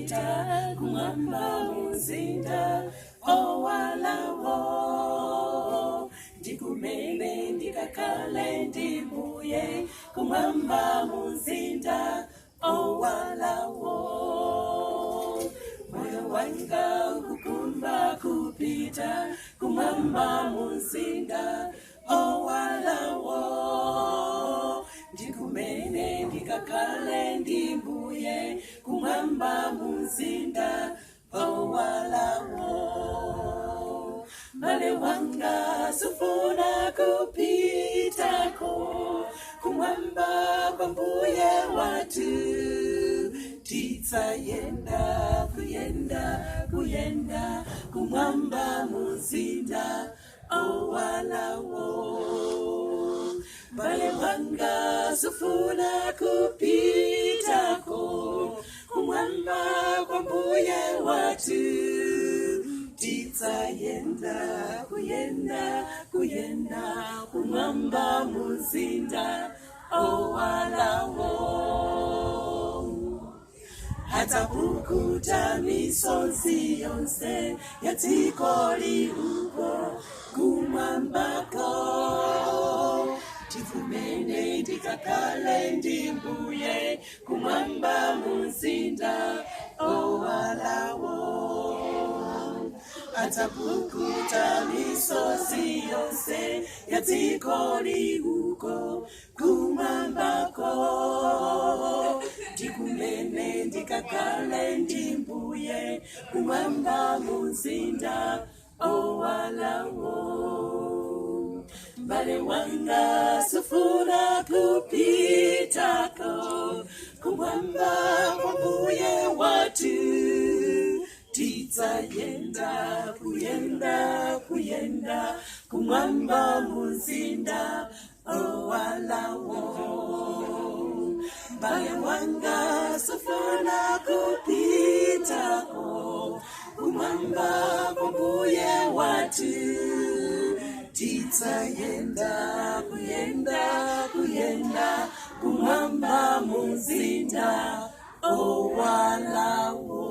kupita kumwamba muzinda owalawo ndikumene ndikakale ndimbuye kumwamba muzinda owalawo moyo wanga kukumba kupita kumwamba muzinda owalawo ndikumene ndikakale ndimbuye kumwamba muzinda owalawo male wanga sufuna kupitako kumwamba kwa mbuye watu titsayenda kuyenda kumwamba muzinda owalawo male wanga sufuna kupitako kumwamba kwa mbuye watu titsayenda kuyenda kumwamba muzinda owalawo hata pukuta misonzi yonse yatikoli uko kumwambako tifumene ndikakale ndimbuye kumwamba muzinda owalawo atapukuta misozi yonse yatikoli uko kumwambako tikumene ndikakale ndimbuye kumwamba muzinda owalawo mbale wanga sufuna kupitako kumwamba kwa mbuye watu titsayenda kuyenda kumwamba muzinda owalawo mbale wanga sufuna kupitako kumwamba kwa mbuye watu titsayenda kuyenda kumwamba muzinda owalawo